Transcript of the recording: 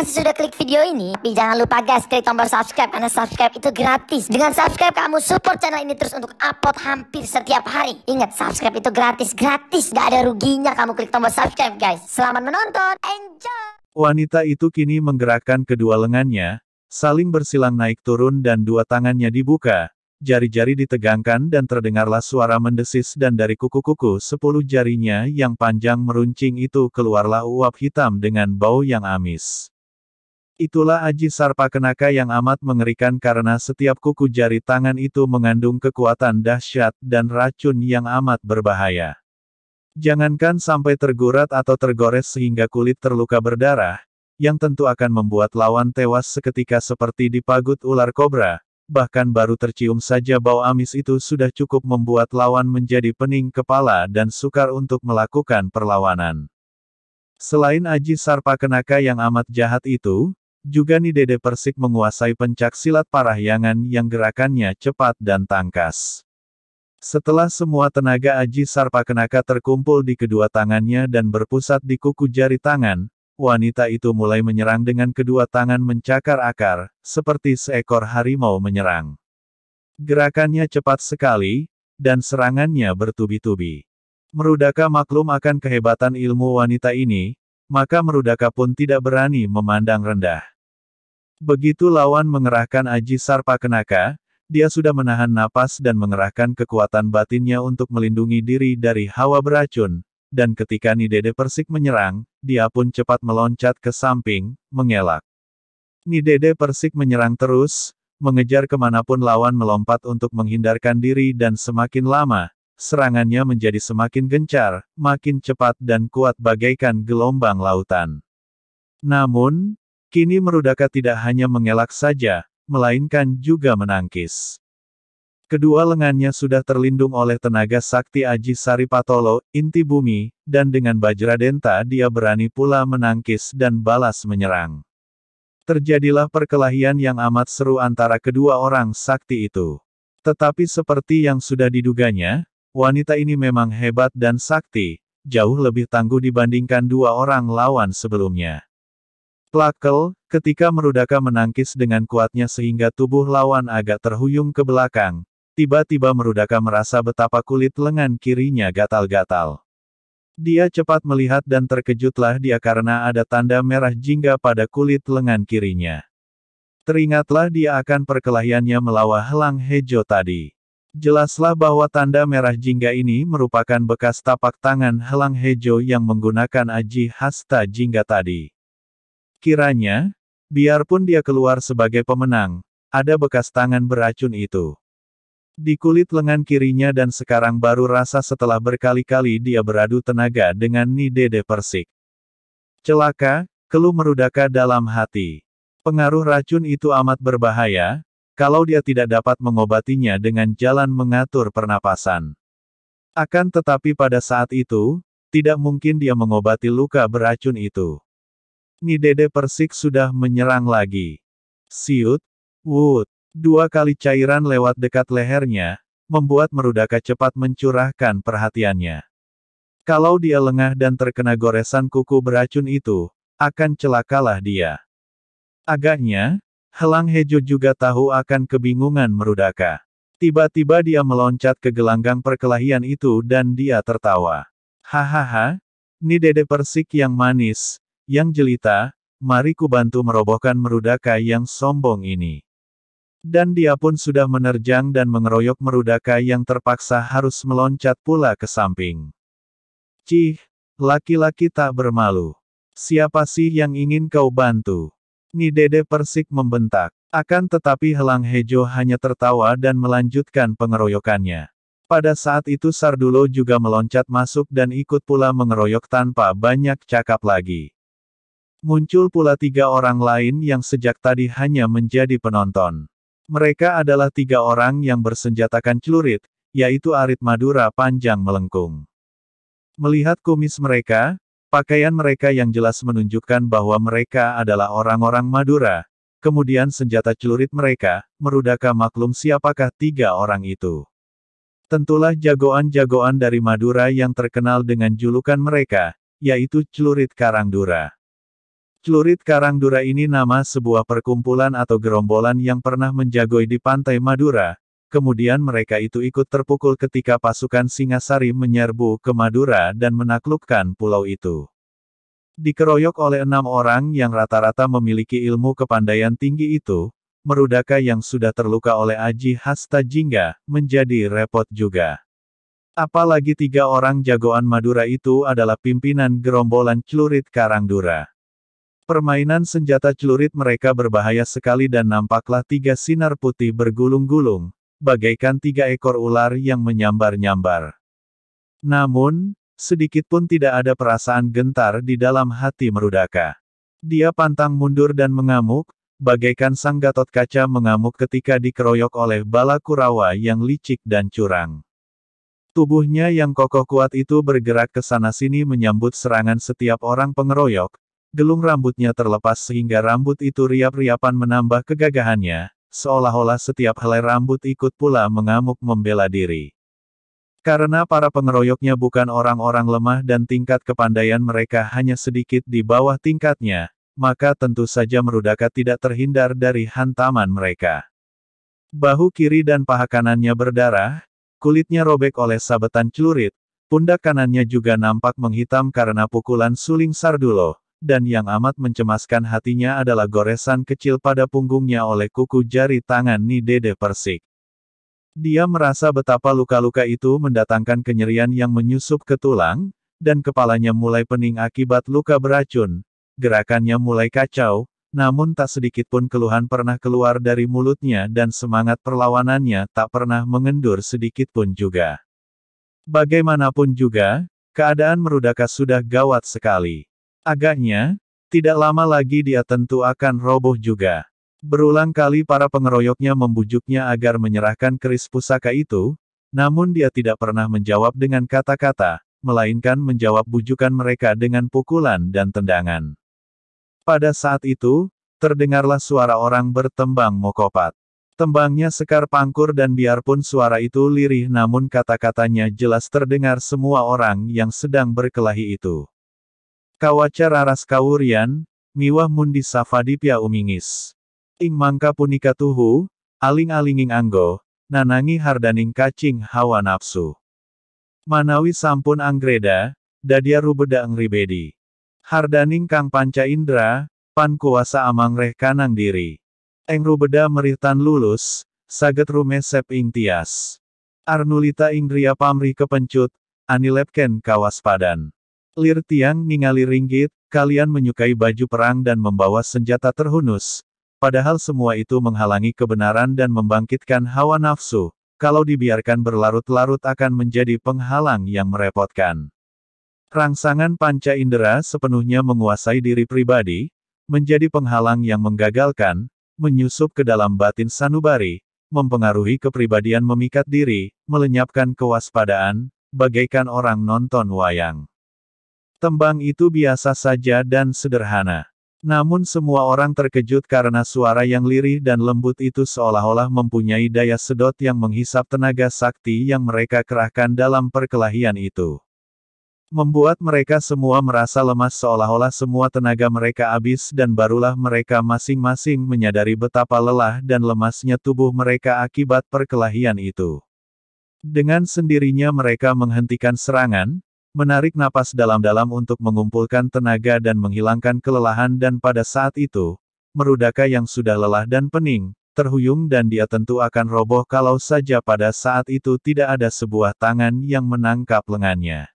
kasih sudah klik video ini, tapi jangan lupa guys, klik tombol subscribe karena subscribe itu gratis. Dengan subscribe kamu support channel ini terus untuk upload hampir setiap hari. Ingat, subscribe itu gratis, gak ada ruginya kamu klik tombol subscribe guys. Selamat menonton, enjoy. Wanita itu kini menggerakkan kedua lengannya, saling bersilang naik turun dan dua tangannya dibuka. Jari-jari ditegangkan dan terdengarlah suara mendesis dan dari kuku-kuku 10 jarinya yang panjang meruncing itu keluarlah uap hitam dengan bau yang amis. Itulah Aji Sarpakenaka yang amat mengerikan karena setiap kuku jari tangan itu mengandung kekuatan dahsyat dan racun yang amat berbahaya. Jangankan sampai tergurat atau tergores sehingga kulit terluka berdarah, yang tentu akan membuat lawan tewas seketika seperti dipagut ular kobra. Bahkan baru tercium saja bau amis itu sudah cukup membuat lawan menjadi pening kepala dan sukar untuk melakukan perlawanan. Selain Aji Sarpakenaka yang amat jahat itu, juga Nidede Persik menguasai pencak silat parahyangan yang gerakannya cepat dan tangkas. Setelah semua tenaga Aji Sarpakenaka terkumpul di kedua tangannya dan berpusat di kuku jari tangan, wanita itu mulai menyerang dengan kedua tangan mencakar akar, seperti seekor harimau menyerang. Gerakannya cepat sekali, dan serangannya bertubi-tubi. Merudaka maklum akan kehebatan ilmu wanita ini, maka Merudaka pun tidak berani memandang rendah. Begitu lawan mengerahkan Aji Sarpakenaka, dia sudah menahan napas dan mengerahkan kekuatan batinnya untuk melindungi diri dari hawa beracun. Dan ketika Nidede Persik menyerang, dia pun cepat meloncat ke samping, mengelak. Nidede Persik menyerang terus, mengejar kemanapun lawan melompat untuk menghindarkan diri dan semakin lama, serangannya menjadi semakin gencar, makin cepat dan kuat bagaikan gelombang lautan. Namun, kini Merudaka tidak hanya mengelak saja, melainkan juga menangkis. Kedua lengannya sudah terlindung oleh tenaga sakti Aji Saripatolo, inti bumi, dan dengan Bajradenta dia berani pula menangkis dan balas menyerang. Terjadilah perkelahian yang amat seru antara kedua orang sakti itu. Tetapi seperti yang sudah diduganya, wanita ini memang hebat dan sakti, jauh lebih tangguh dibandingkan dua orang lawan sebelumnya. Plakel, ketika Merudaka menangkis dengan kuatnya sehingga tubuh lawan agak terhuyung ke belakang. Tiba-tiba Merudaka merasa betapa kulit lengan kirinya gatal-gatal. Dia cepat melihat dan terkejutlah dia karena ada tanda merah jingga pada kulit lengan kirinya. Teringatlah dia akan perkelahiannya melawan Helang Hejo tadi. Jelaslah bahwa tanda merah jingga ini merupakan bekas tapak tangan Helang Hejo yang menggunakan Aji Hasta Jingga tadi. Kiranya, biarpun dia keluar sebagai pemenang, ada bekas tangan beracun itu di kulit lengan kirinya dan sekarang baru rasa setelah berkali-kali dia beradu tenaga dengan Nidede Persik. Celaka, keluh Merudaka dalam hati. Pengaruh racun itu amat berbahaya, kalau dia tidak dapat mengobatinya dengan jalan mengatur pernapasan. Akan tetapi pada saat itu, tidak mungkin dia mengobati luka beracun itu. Nidede Persik sudah menyerang lagi. Siut, wut. Dua kali cairan lewat dekat lehernya, membuat Merudaka cepat mencurahkan perhatiannya. Kalau dia lengah dan terkena goresan kuku beracun itu, akan celakalah dia. Agaknya, Helang Hejo juga tahu akan kebingungan Merudaka. Tiba-tiba dia meloncat ke gelanggang perkelahian itu dan dia tertawa. Hahaha, Nidede Persik yang manis, yang jelita, mari ku bantu merobohkan Merudaka yang sombong ini. Dan dia pun sudah menerjang dan mengeroyok Merudaka yang terpaksa harus meloncat pula ke samping. Cih, laki-laki tak bermalu. Siapa sih yang ingin kau bantu? Nidede Persik membentak. Akan tetapi Helang Hejo hanya tertawa dan melanjutkan pengeroyokannya. Pada saat itu Sardulo juga meloncat masuk dan ikut pula mengeroyok tanpa banyak cakap lagi. Muncul pula 3 orang lain yang sejak tadi hanya menjadi penonton. Mereka adalah 3 orang yang bersenjatakan celurit, yaitu Arit Madura panjang melengkung. Melihat kumis mereka, pakaian mereka yang jelas menunjukkan bahwa mereka adalah orang-orang Madura, kemudian senjata celurit mereka, Merudaka maklum siapakah 3 orang itu. Tentulah jagoan-jagoan dari Madura yang terkenal dengan julukan mereka, yaitu celurit Karangdura. Celurit Karangdura ini nama sebuah perkumpulan atau gerombolan yang pernah menjagoi di pantai Madura. Kemudian mereka itu ikut terpukul ketika pasukan Singasari menyerbu ke Madura dan menaklukkan pulau itu. Dikeroyok oleh 6 orang yang rata-rata memiliki ilmu kepandaian tinggi itu, Merudaka yang sudah terluka oleh Aji Hastajingga, menjadi repot juga. Apalagi 3 orang jagoan Madura itu adalah pimpinan gerombolan celurit Karangdura. Permainan senjata celurit mereka berbahaya sekali dan nampaklah 3 sinar putih bergulung-gulung, bagaikan 3 ekor ular yang menyambar-nyambar. Namun, sedikit pun tidak ada perasaan gentar di dalam hati Merudaka. Dia pantang mundur dan mengamuk, bagaikan sang Gatot Kaca mengamuk ketika dikeroyok oleh bala Kurawa yang licik dan curang. Tubuhnya yang kokoh kuat itu bergerak ke sana-sini menyambut serangan setiap orang pengeroyok. Gelung rambutnya terlepas sehingga rambut itu riap-riapan menambah kegagahannya, seolah-olah setiap helai rambut ikut pula mengamuk membela diri. Karena para pengeroyoknya bukan orang-orang lemah dan tingkat kepandaian mereka hanya sedikit di bawah tingkatnya, maka tentu saja Merudaka tidak terhindar dari hantaman mereka. Bahu kiri dan paha kanannya berdarah, kulitnya robek oleh sabetan celurit, pundak kanannya juga nampak menghitam karena pukulan suling Sardulo. Dan yang amat mencemaskan hatinya adalah goresan kecil pada punggungnya oleh kuku jari tangan Ni Dede Persik. Dia merasa betapa luka-luka itu mendatangkan kenyerian yang menyusup ke tulang, dan kepalanya mulai pening akibat luka beracun. Gerakannya mulai kacau, namun tak sedikit pun keluhan pernah keluar dari mulutnya dan semangat perlawanannya tak pernah mengendur sedikit pun juga. Bagaimanapun juga, keadaan Merudaka sudah gawat sekali. Agaknya, tidak lama lagi dia tentu akan roboh juga. Berulang kali para pengeroyoknya membujuknya agar menyerahkan keris pusaka itu, namun dia tidak pernah menjawab dengan kata-kata, melainkan menjawab bujukan mereka dengan pukulan dan tendangan. Pada saat itu, terdengarlah suara orang bertembang mokopat. Tembangnya sekar pangkur dan biarpun suara itu lirih namun kata-katanya jelas terdengar semua orang yang sedang berkelahi itu. Kawaca raras kawurian, miwah mundi safadipya umingis. Ing mangka punika tuhu, aling-alinging anggo, nanangi hardaning kacing hawa nafsu. Manawi sampun anggreda, dadia rubeda engribedi. Hardaning kang panca indra, pan kuasa amangreh kanang diri. Eng rubeda merihtan lulus, saget rumesep ing tias. Arnulita ingria pamrih kepencut, anilepken kawaspadan. Lir tiang ningali ringgit, kalian menyukai baju perang dan membawa senjata terhunus. Padahal semua itu menghalangi kebenaran dan membangkitkan hawa nafsu, kalau dibiarkan berlarut-larut akan menjadi penghalang yang merepotkan. Rangsangan panca indera sepenuhnya menguasai diri pribadi, menjadi penghalang yang menggagalkan, menyusup ke dalam batin sanubari, mempengaruhi kepribadian memikat diri, melenyapkan kewaspadaan, bagaikan orang nonton wayang. Tembang itu biasa saja dan sederhana. Namun semua orang terkejut karena suara yang lirih dan lembut itu seolah-olah mempunyai daya sedot yang menghisap tenaga sakti yang mereka kerahkan dalam perkelahian itu. Membuat mereka semua merasa lemas seolah-olah semua tenaga mereka habis dan barulah mereka masing-masing menyadari betapa lelah dan lemasnya tubuh mereka akibat perkelahian itu. Dengan sendirinya mereka menghentikan serangan, menarik napas dalam-dalam untuk mengumpulkan tenaga dan menghilangkan kelelahan dan pada saat itu, Merudaka yang sudah lelah dan pening, terhuyung dan dia tentu akan roboh kalau saja pada saat itu tidak ada sebuah tangan yang menangkap lengannya.